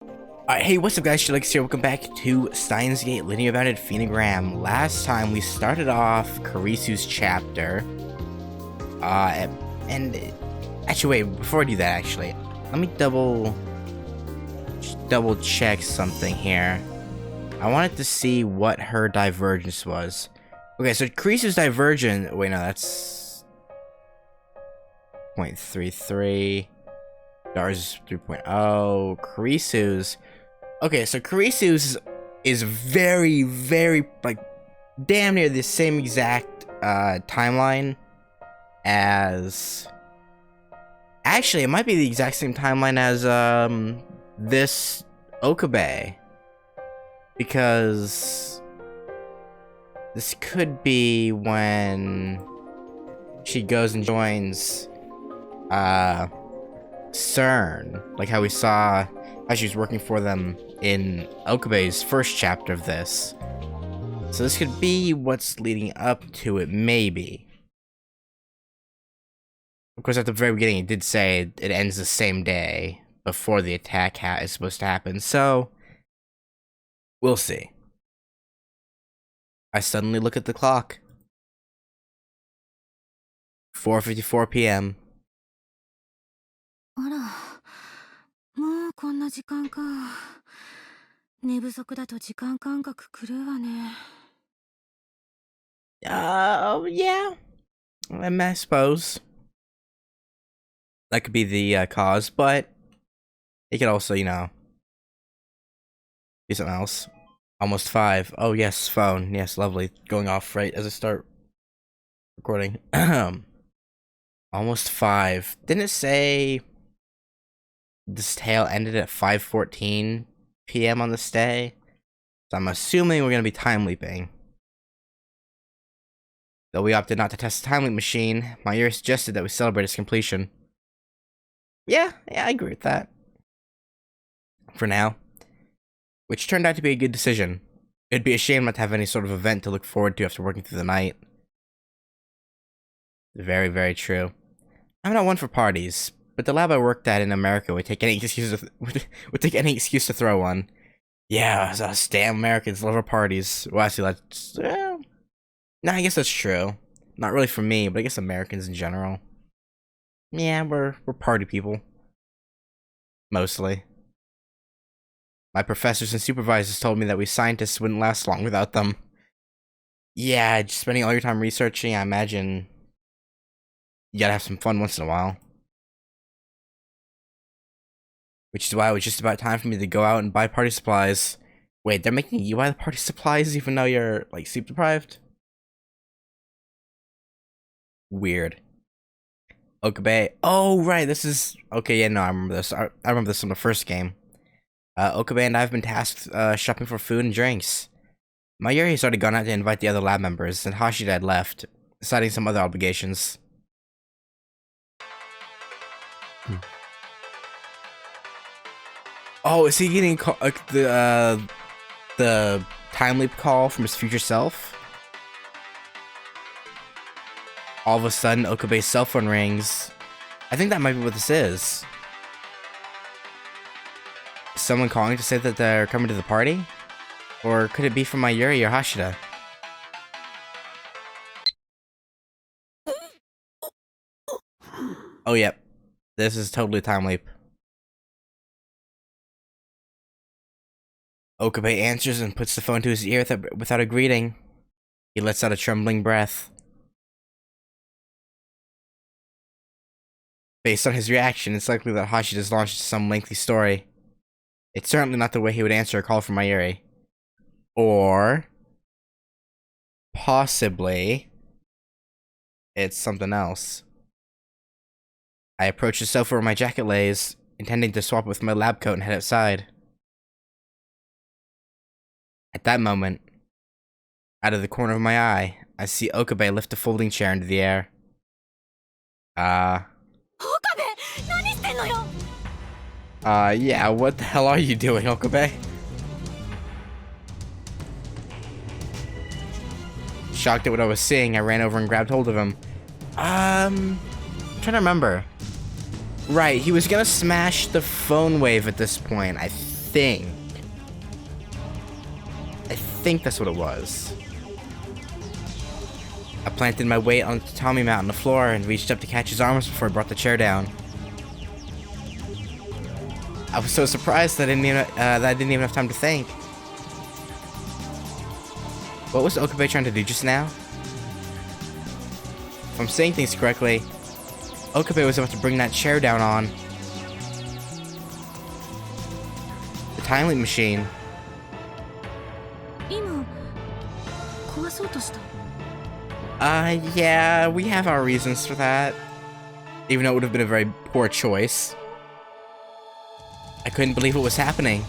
Hey, what's up guys, ChillaDeX here, welcome back to Steins Linear Bounded Phenogram. Last time we started off Karisu's chapter, and actually wait, before I do that actually, let me double check something here. I wanted to see what her divergence was. Okay, so Karisu's divergence, wait no, that's 0.33, Dar's 3.0, Karisu's. Okay, so Karisu's is very, like, damn near the same exact timeline as... Actually, it might be the exact same timeline as this OKABE. Because this could be when she goes and joins CERN, like how we saw how she was working for them in OKABE's first chapter of this. So this could be what's leading up to it, maybe. Of course, at the very beginning, it did say it ends the same day before the attack is supposed to happen, so we'll see. I suddenly look at the clock. 4:54 p.m. あら、もうこんな時間か。寝不足だと時間感覚狂うわね。Yeah. I suppose that could be the cause, but it could also, you know, be something else. Almost 5. Oh yes, phone. Yes, lovely. Going off right as I start recording. Almost 5. Didn't it say this tale ended at 5:14 p.m. on this day? So I'm assuming we're gonna be time leaping. Though we opted not to test the time leap machine, my ear suggested that we celebrate its completion. Yeah, I agree with that. For now. Which turned out to be a good decision. It'd be a shame not to have any sort of event to look forward to after working through the night. Very, very true. I'm not one for parties, but the lab I worked at in America would take any excuse to throw one. Yeah, us damn Americans love our parties. Well, actually, nah, I guess that's true. Not really for me, but I guess Americans in general. Yeah, we're party people. Mostly. My professors and supervisors told me that we scientists wouldn't last long without them. Yeah, just spending all your time researching, I imagine you gotta have some fun once in a while. Which is why it was just about time for me to go out and buy party supplies. Wait, they're making you buy the party supplies even though you're, like, sleep deprived? Weird. OKABE. Oh, right, this is... Okay, yeah, no, I remember this. I remember this from the first game. OKABE and I have been tasked shopping for food and drinks. Mayuri has already gone out to invite the other lab members, and Hashida had left, citing some other obligations. Oh, is he getting the time leap call from his future self? All of a sudden, OKABE's cell phone rings. I think that might be what this is. Someone calling to say that they're coming to the party? Or could it be from Mayuri or Hashida? Oh, yep. This is totally time leap. OKABE answers and puts the phone to his ear without a greeting. He lets out a trembling breath. Based on his reaction, it's likely that Hashida's launched some lengthy story. It's certainly not the way he would answer a call from Mayuri. Or... possibly... it's something else. I approach the sofa where my jacket lays, intending to swap it with my lab coat and head outside. At that moment, out of the corner of my eye, I see OKABE lift a folding chair into the air. Yeah, what the hell are you doing, OKABE? Shocked at what I was seeing, I ran over and grabbed hold of him. I'm trying to remember. Right, he was gonna smash the phone wave at this point. I think that's what it was. I planted my weight on the tatami mat on the floor and reached up to catch his arms before I brought the chair down. I was so surprised that I didn't even have time to think. What was OKABE trying to do just now? If I'm saying things correctly, OKABE was about to bring that chair down on the time leap machine. 今壊そうとした。 Yeah, we have our reasons for that. Even though it would have been a very poor choice. I couldn't believe what was happening.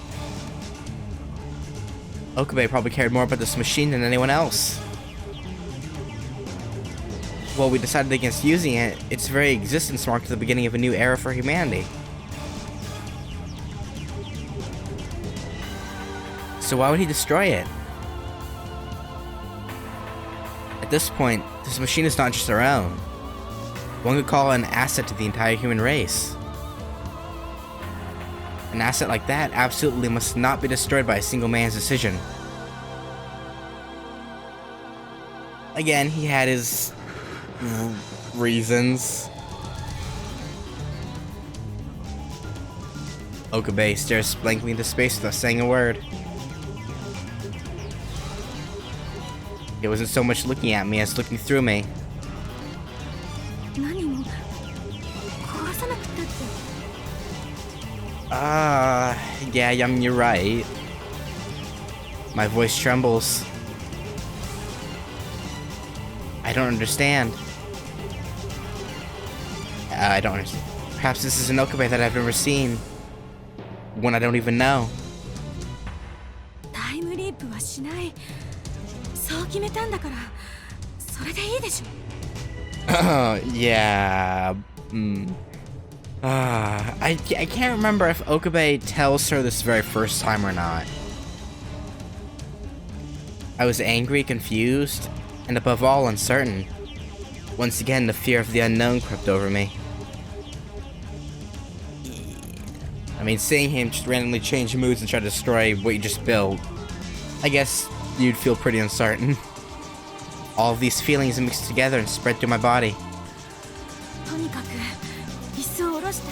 OKABE probably cared more about this machine than anyone else. Well, we decided against using it. Its very existence marked the beginning of a new era for humanity. So why would he destroy it? At this point, this machine is not just our own. One could call it an asset to the entire human race. An asset like that absolutely must not be destroyed by a single man's decision. Again, he had his reasons. OKABE stares blankly into space without saying a word. It wasn't so much looking at me as looking through me. 何も壊さなくたって。 Yeah, you're right. My voice trembles. I don't understand. I don't understand. Perhaps this is an OKABE that I've never seen. One I don't even know. タイムリープはしない。そう決めたんだから、それでいいでしょ。 Yeah. I can't remember if OKABE tells her this very first time or not. I was angry, confused, and above all, uncertain. Once again, the fear of the unknown crept over me. I mean, seeing him just randomly change moods and try to destroy what you just built, I guess you'd feel pretty uncertain. All of these feelings mixed together and spread through my body. とにかく椅子を下ろして。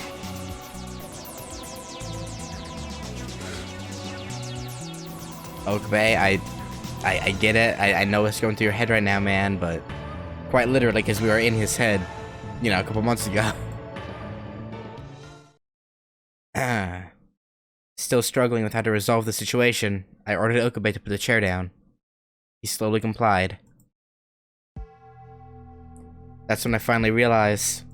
OKABE, I get it. I know what's going through your head right now, man, but quite literally, because we were in his head, you know, a couple months ago. Still struggling with how to resolve the situation, I ordered OKABE to put the chair down. He slowly complied. That's when I finally realized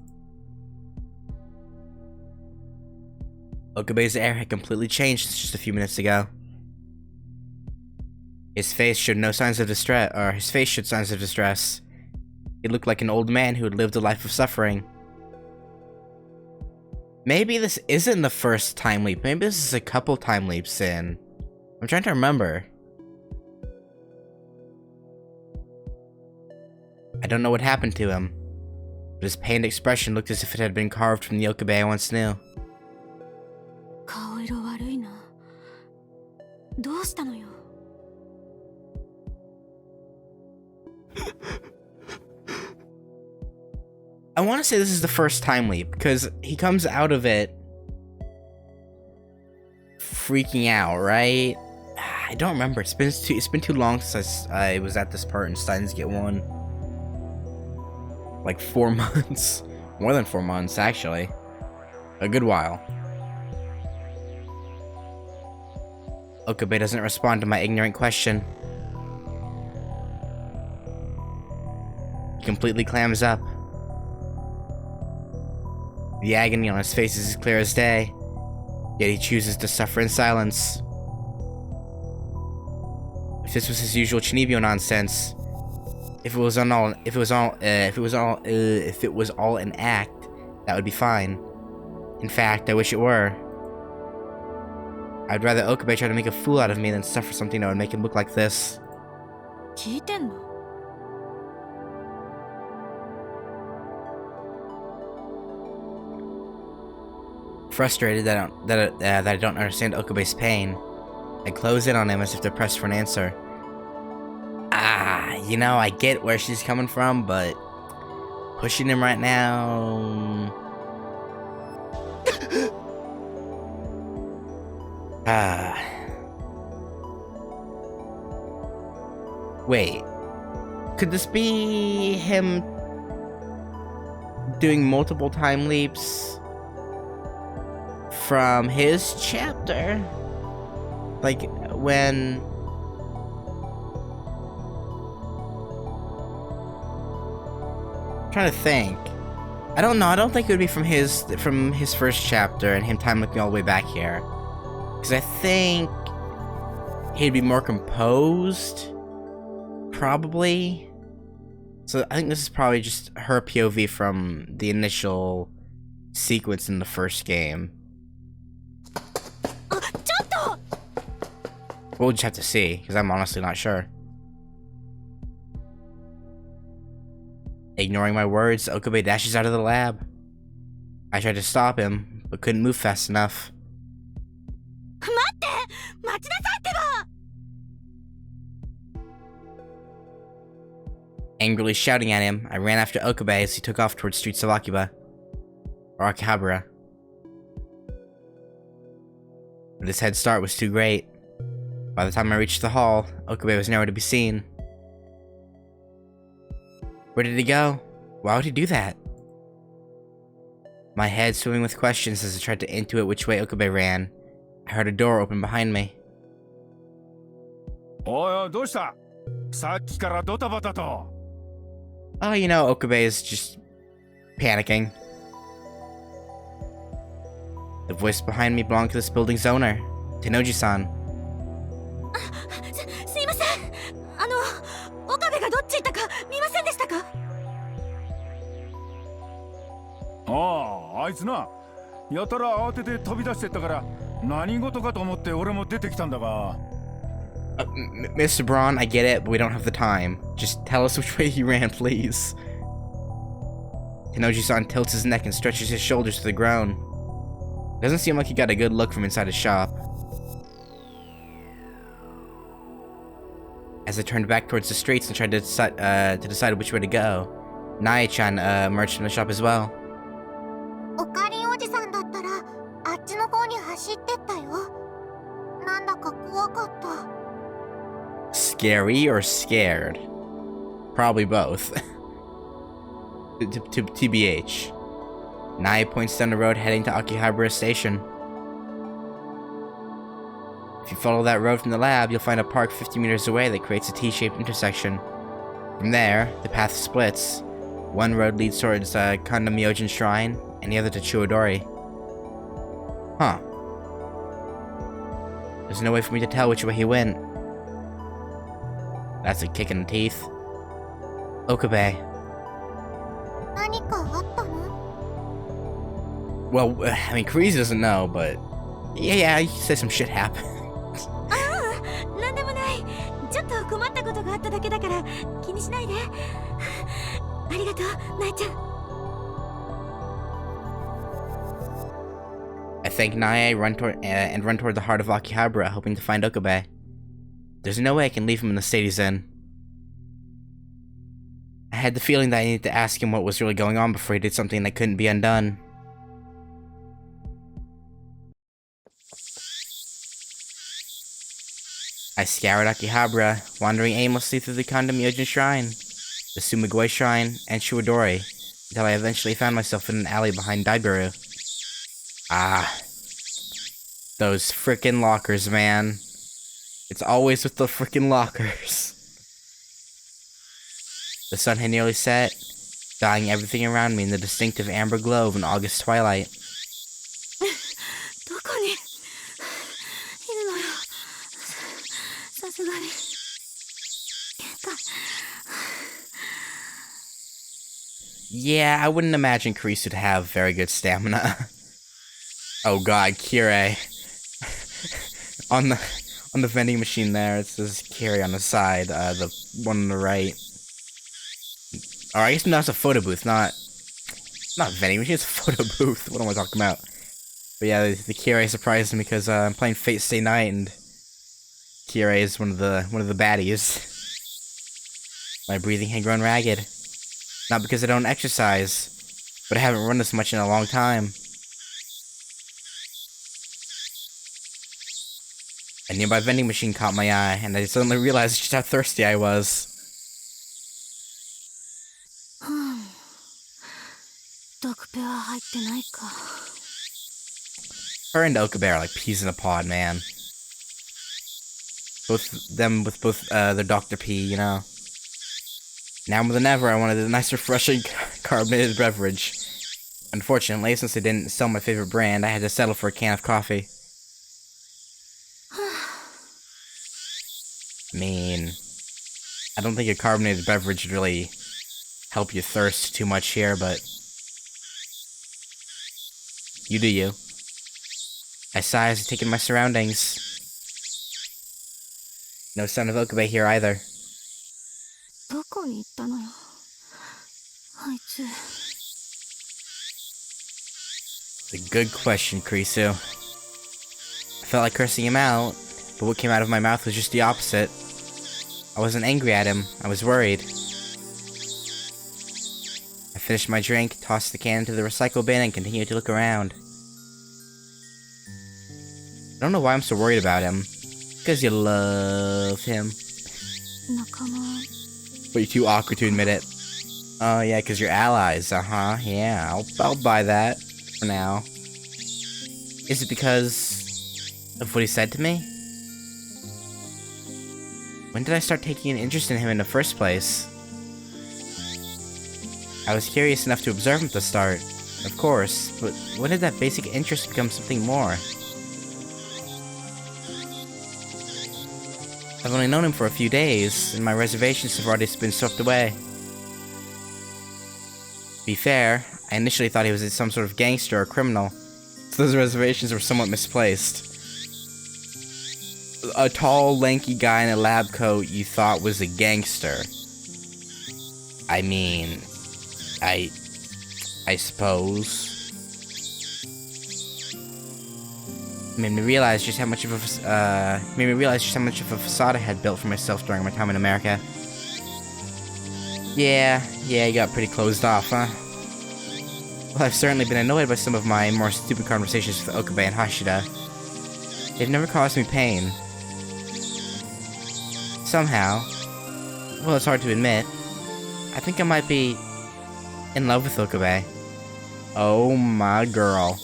OKABE's air had completely changed since just a few minutes ago. His face showed no signs of distress, or his face showed signs of distress. He looked like an old man who had lived a life of suffering. Maybe this isn't the first time leap. Maybe this is a couple time leaps in. I'm trying to remember. I don't know what happened to him, but his pained expression looked as if it had been carved from the OKABE I once knew. 顔色悪いな。どうしたのよ。 I want to say this is the first time leap, because he comes out of it freaking out, right? I don't remember. It's been too long since I was at this part in Steins Get 1. Like 4 months. More than 4 months, actually. A good while. OKABE doesn't respond to my ignorant question. He completely clams up. The agony on his face is as clear as day, yet he chooses to suffer in silence. If this was his usual Chinibyo nonsense, if it was all an act, that would be fine. In fact, I wish it were. I'd rather OKABE try to make a fool out of me than suffer something that would make him look like this. 聞いてんの？ Frustrated that I don't understand OKABE's pain, I close in on him as if to press for an answer. You know, I get where she's coming from, but pushing him right now... Wait. Could this be him doing multiple time leaps from his chapter? Like, when... I'm trying to think. I don't know, I don't think it would be from his first chapter and him time looking all the way back here. Because I think he'd be more composed, probably. So I think this is probably just her POV from the initial sequence in the first game. We'll just have to see, because I'm honestly not sure. Ignoring my words, OKABE dashes out of the lab. I tried to stop him, but couldn't move fast enough. Angrily shouting at him, I ran after OKABE as he took off towards streets of Akiba. Or Akihabara. But his head start was too great. By the time I reached the hall, OKABE was nowhere to be seen. Where did he go? Why would he do that? My head swimming with questions as I tried to intuit which way OKABE ran. I heard a door open behind me. Oh, you know, OKABE is just panicking. The voice behind me belonged to this building's owner, Tennoji-san. Mr. Braun, I get it, but we don't have the time. Just tell us which way he ran, please. Tennoji-san tilts his neck and stretches his shoulders to the ground. Doesn't seem like he got a good look from inside his shop. As I turned back towards the streets and tried to decide which way to go, Nae-chan emerged from the shop as well. Scary or scared? Probably both. TBH. Nae points down the road heading to Akihabara Station. If you follow that road from the lab, you'll find a park 50 meters away that creates a T-shaped intersection. From there, the path splits. One road leads towards Kanda Myojin Shrine, and the other to Chuodori. Huh. There's no way for me to tell which way he went. That's a kick in the teeth. OKABE. Well, I mean, Kurisu doesn't know, but... Yeah, he said some shit happened. I thank Nae and run toward the heart of Akihabara, hoping to find OKABE. There's no way I can leave him in the state he's in. I had the feeling that I needed to ask him what was really going on before he did something that couldn't be undone. I scoured Akihabara, wandering aimlessly through the Kanda Myojin Shrine, the Sumigoi Shrine, and Chuodori, until I eventually found myself in an alley behind Daibiru. Those frickin' lockers, man. It's always with the frickin' lockers. The sun had nearly set, dyeing everything around me in the distinctive amber glow of an August twilight. Yeah, I wouldn't imagine Kurisu to have very good stamina. Oh god, Kirei. on the vending machine there, it says Kirei on the side, the one on the right. Or I guess no, it's a photo booth, not vending machine, it's a photo booth. What am I talking about? But yeah, the Kirei surprised me because I'm playing Fate Stay Night and Kirei is one of the baddies. My breathing had grown ragged. Not because I don't exercise, but I haven't run this much in a long time. A nearby vending machine caught my eye, and I suddenly realized just how thirsty I was. ドクペは入ってないか。 Her and OKABE are like peas in a pod, man. Both them with both their Dr. P, you know. Now more than ever, I wanted a nice, refreshing carbonated beverage. Unfortunately, since they didn't sell my favorite brand, I had to settle for a can of coffee. I mean, I don't think a carbonated beverage would really help you thirst too much here, but you do you. I sigh as I take in my surroundings. No sign of OKABE here either. どこに行ったのよ、あいつ。 It's a good question, Kurisu. I felt like cursing him out, but what came out of my mouth was just the opposite. I wasn't angry at him, I was worried. I finished my drink, tossed the can into the recycle bin, and continued to look around. I don't know why I'm so worried about him. Because you love him. 仲間。 But you're too awkward to admit it. Oh yeah, because you're allies, uh-huh. Yeah, I'll buy that. For now. Is it because of what he said to me? When did I start taking an interest in him in the first place? I was curious enough to observe him at the start, of course, but when did that basic interest become something more? I've only known him for a few days, and my reservations have already been swept away. To be fair, I initially thought he was some sort of gangster or criminal, so those reservations were somewhat misplaced. A tall, lanky guy in a lab coat you thought was a gangster. I mean, I suppose. Made me realize just how much of a facade I had built for myself during my time in America. Yeah, you got pretty closed off, huh? Well, I've certainly been annoyed by some of my more stupid conversations with OKABE and Hashida. They've never caused me pain. Somehow, well, it's hard to admit, I think I might be in love with OKABE. Oh my girl.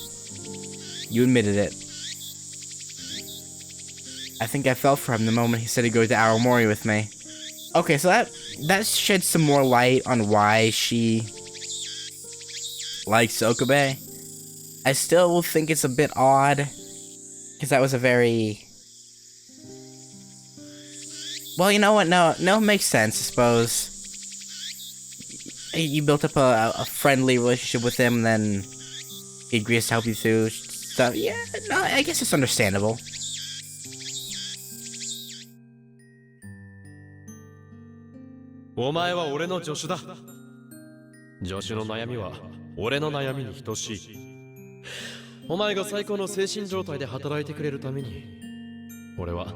You admitted it. I think I fell for him the moment he said he'd go to Aomori with me. Okay, so that sheds some more light on why she likes OKABE. I still think it's a bit odd, because that was a very... Well, you know what? No, it makes sense, I suppose. You built up a friendly relationship with him, and then he agrees to help you through stuff. Yeah, no, I guess it's understandable. お前は俺の助手だ。助手の悩みは俺の悩みに等しい。お前が最高の精神状態で働いてくれるために、俺は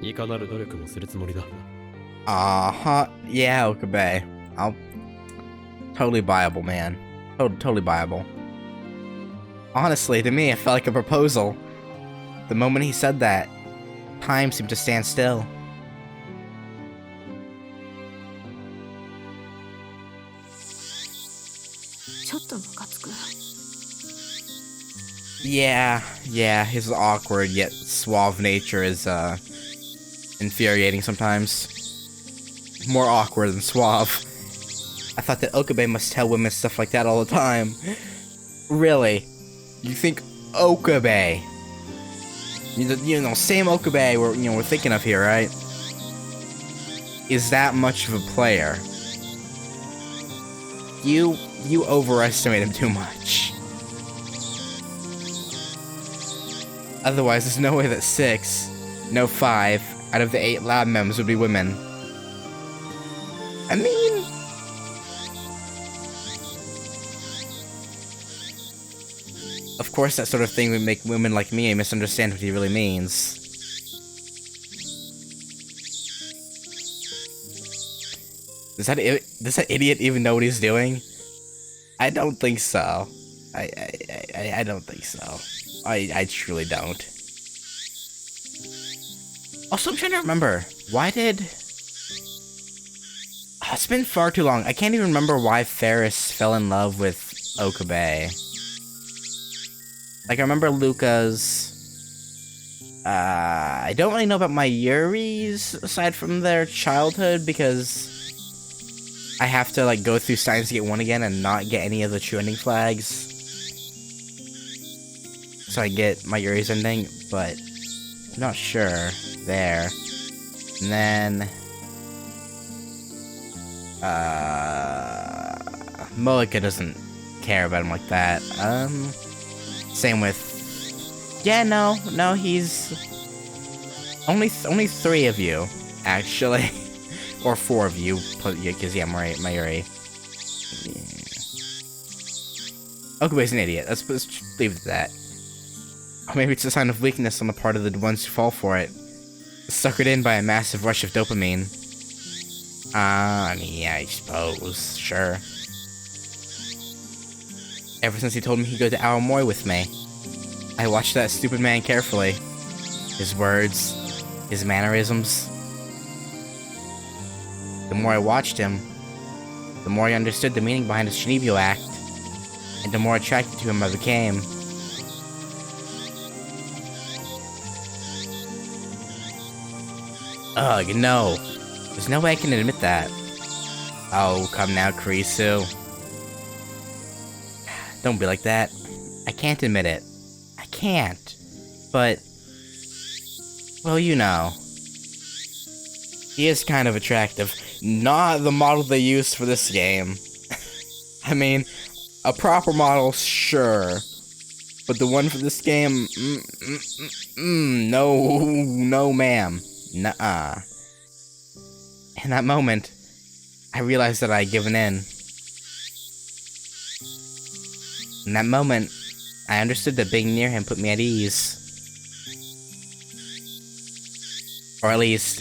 いかなる努力もするつもりだ。Yeah, OKABE. Totally viable, man. Totally viable. Honestly, to me, it felt like a proposal. The moment he said that, time seemed to stand still. Yeah, his awkward yet suave nature is, infuriating sometimes. More awkward than suave. I thought that OKABE must tell women stuff like that all the time. Really? You think OKABE? You know, same OKABE we're thinking of here, right? Is that much of a player? You overestimate him too much. Otherwise, there's no way that 6, no 5, out of the 8 lab members would be women. I mean... Of course, that sort of thing would make women like me misunderstand what he really means. Does that idiot even know what he's doing? I don't think so. I don't think so. I truly don't. Also, I'm trying to remember. Why did... Oh, it's been far too long. I can't even remember why Ferris fell in love with OKABE. Like, I remember Luca's... I don't really know about my Yuri's, aside from their childhood, because... I have to, like, go through Steins to get one again and not get any of the true ending flags. So I get my Yuri's ending, but I'm not sure. There. And then... Moika doesn't care about him like that. Same with... Yeah, no, he's... Only 3 of you, actually. Or 4 of you, because yeah, Mayuri. Yeah. Okabe's an idiot. Let's leave it at that. Or maybe it's a sign of weakness on the part of the ones who fall for it. Suckered in by a massive rush of dopamine. I mean, yeah, I suppose. Sure. Ever since he told me he'd go to Aomori with me, I watched that stupid man carefully. His words, his mannerisms. The more I watched him, the more I understood the meaning behind his Shinibyo act, and the more attracted to him I became. Ugh, no. There's no way I can admit that. Oh, come now, Kurisu. Don't be like that. I can't admit it. I can't. But... well, you know. He is kind of attractive. Not the model they used for this game. I mean, a proper model, sure. But the one for this game, no ma'am. Nuh-uh. In that moment, I realized that I had given in. In that moment, I understood that being near him put me at ease. Or at least,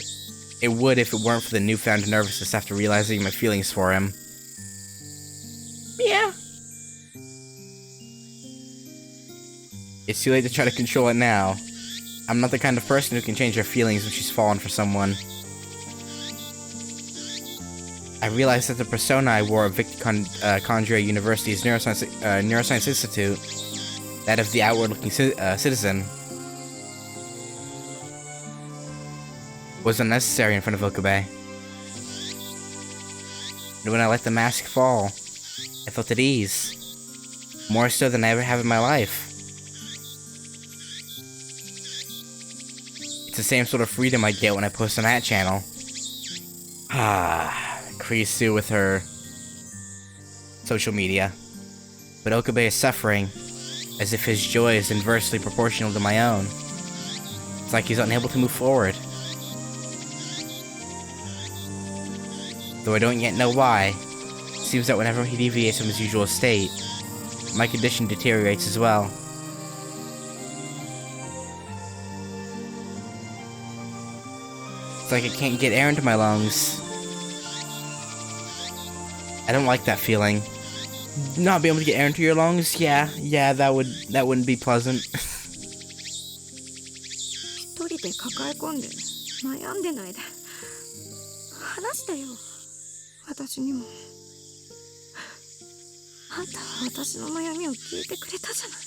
it would if it weren't for the newfound nervousness after realizing my feelings for him. Yeah. It's too late to try to control it now. I'm not the kind of person who can change her feelings when she's fallen for someone. I realized that the persona I wore at Victor Conjure University's Neuroscience Institute, that of the outward-looking citizen, was unnecessary in front of OKABE. And when I let the mask fall, I felt at ease. More so than I ever have in my life. It's the same sort of freedom I get when I post on that channel. Kurisu with her social media. But OKABE is suffering, as if his joy is inversely proportional to my own. It's like he's unable to move forward. Though I don't yet know why, it seems that whenever he deviates from his usual state, my condition deteriorates as well. It's like I can't get air into my lungs. I don't like that feeling. Not being able to get air into your lungs, yeah, that wouldn't be pleasant. 一人で抱え込んで悩んでないで話してよ私にもあんたは私の悩みを聞いてくれたじゃない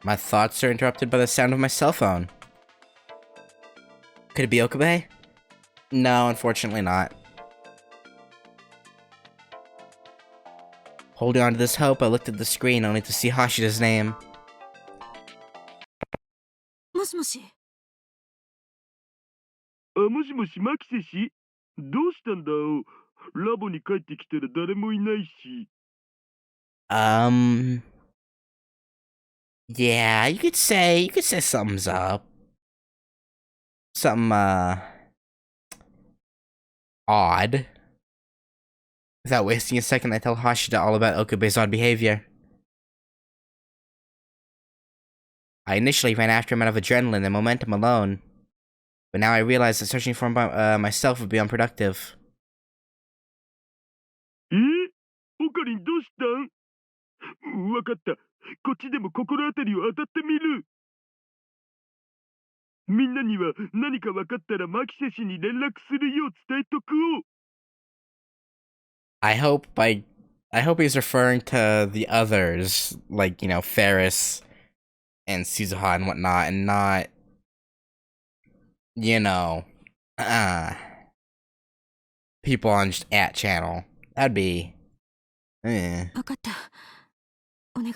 My thoughts are interrupted by the sound of my cell phone. Could it be OKABE? No, unfortunately not. Holding on to this hope, I looked at the screen only to see Hashida's name. もしもしもしもし、マキセ氏どうしたんだラボに帰ってきたら誰もいないし。Yeah, you could say something's up. Something, odd. Without wasting a second, I tell Hashida all about OKABE's odd behavior. I initially ran after him out of adrenaline and momentum alone, but now I realize that searching for him by myself would be unproductive. オカリンどうしたん？わかった。こっちでも心当たりを当たってみる。みんなには何かわかったらマキセ氏に連絡するよう伝えとくを。I hope he's referring to the others, like, you know, Ferris and Suzuha and whatnot, and not, you know, people on just at channel. That'd be, わかった。お願い。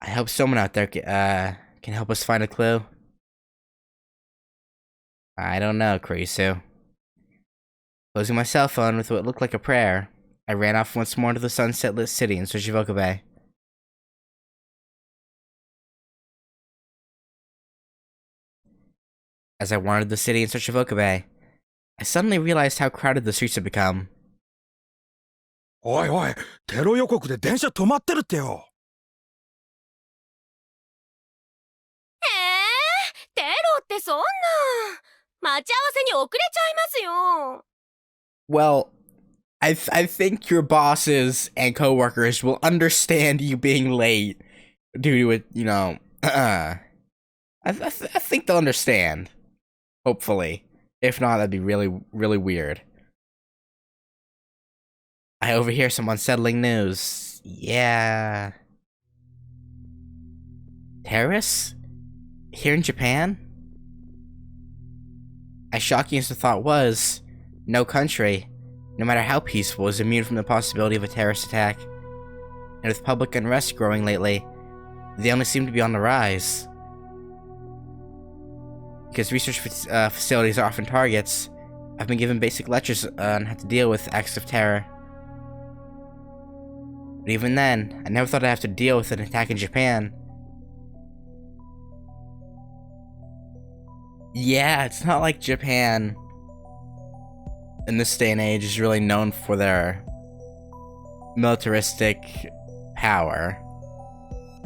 I hope someone out there can help us find a clue. I don't know, Kurisu. Closing my cell phone with what looked like a prayer, I ran off once more into the sunset-lit city in search of OKABE. As I wandered the city in search of OKABE, I suddenly realized how crowded the streets had become. おいおい、テロ予告で電車止まってるってよ。テロってそんな。待ち合わせに遅れちゃいますよ。Well, I think your bosses and coworkers will understand you being late due to it, you know. I think they'll understand. Hopefully. If not, that'd be really, really weird. I overhear some unsettling news. Yeah. Terrorists? Here in Japan? As shocking as the thought was, no country, no matter how peaceful, is immune from the possibility of a terrorist attack. And with public unrest growing lately, they only seem to be on the rise. Because research facilities are often targets, I've been given basic lectures on how to deal with acts of terror. But even then, I never thought I'd have to deal with an attack in Japan. Yeah, it's not like Japan in this day and age is really known for their militaristic power.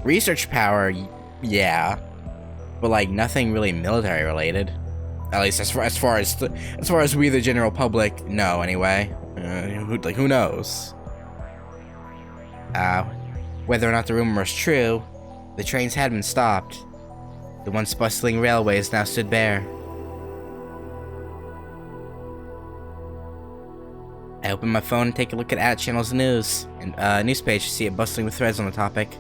Research power, yeah, but like nothing really military related. At least as far as we the general public know, anyway. Who knows? Whether or not the rumor is true, the trains had been stopped. The once bustling railways now stood bare. I open my phone and take a look at @channel's news and news page to see it bustling with threads on the topic.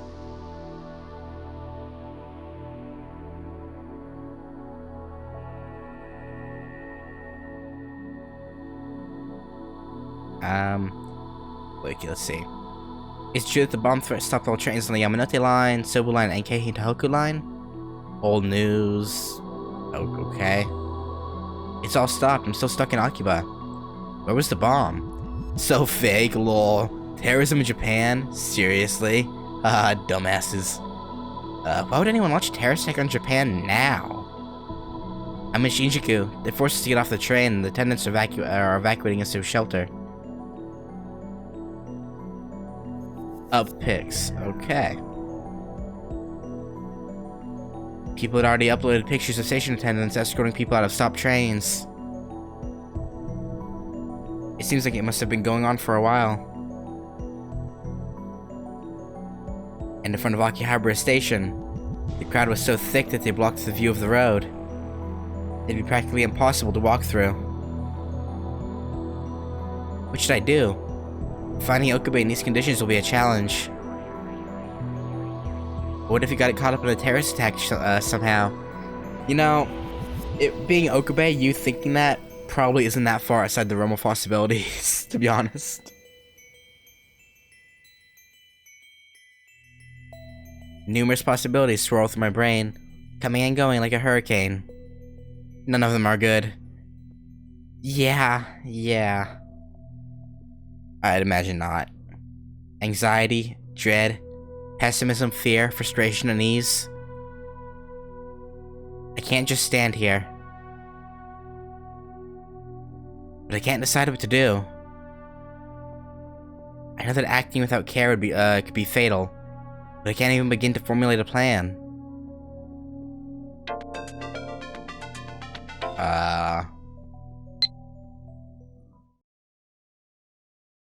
Wait, let's see. It's true that the bomb threat stopped all trains on the Yamanote line, Sobu line, and Keihei Tohoku line? Old news. Oh, okay. It's all stopped. I'm still stuck in Akiba. Where was the bomb? So fake, lol. Terrorism in Japan? Seriously? Haha, dumbasses. Why would anyone launch a terrorist attack on Japan now? I'm in Shinjuku. They forced us to get off the train, and the attendants are evacuating us to a shelter. Up pics. Okay. People had already uploaded pictures of station attendants escorting people out of stopped trains. It seems like it must have been going on for a while. And in front of Akihabara Station, the crowd was so thick that they blocked the view of the road. It'd be practically impossible to walk through. What should I do? Finding OKABE in these conditions will be a challenge. What if he got caught up in a terrorist attack somehow? You know, it being OKABE, you thinking that probably isn't that far outside the realm of possibilities, to be honest. Numerous possibilities swirl through my brain, coming and going like a hurricane. None of them are good. Yeah. I'd imagine not. Anxiety, dread, pessimism, fear, frustration, unease. I can't just stand here. but I can't decide what to do. I know that acting without care would be could be fatal, but I can't even begin to formulate a plan.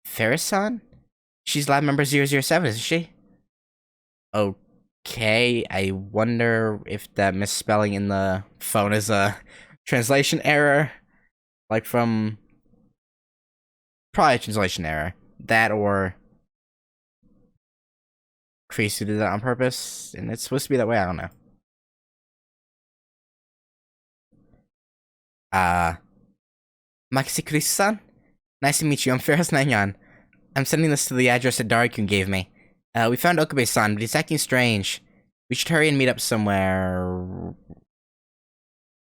Ferris-san? She's lab member 007, isn't she? Okay, I wonder if that misspelling in the phone is a translation error. Like from... Probably a translation error. That or... Chris who did that on purpose, and it's supposed to be that way, I don't know. Makise Chris-san? Nice to meet you, I'm Ferris Nanyan. I'm sending this to the address that Daryun gave me. We found OKABE-san, but he's acting strange. We should hurry and meet up somewhere.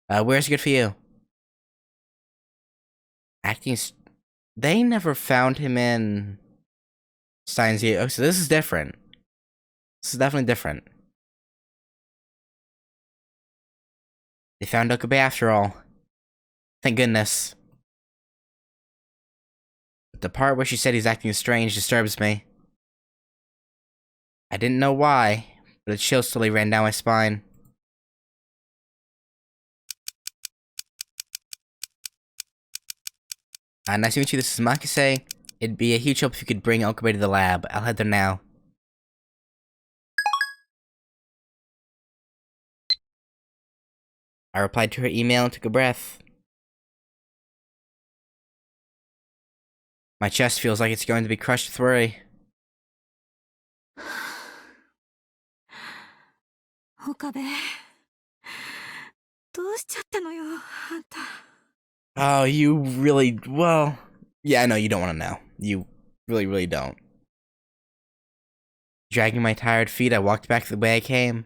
Where's good for you? They never found him in... Steins. Oh, so this is different. This is definitely different. They found OKABE after all. Thank goodness. But the part where she said he's acting strange disturbs me. I didn't know why, but a chill slowly ran down my spine. Nice to meet you, this is Makise. It'd be a huge help if you could bring OKABE to the lab. I'll head there now. I replied to her email and took a breath. My chest feels like it's going to be crushed with worry. 岡部どうしちゃったのよあんた Oh, you really... Well... Yeah, I know you don't want to know. You really, really don't. Dragging my tired feet, I walked back the way I came.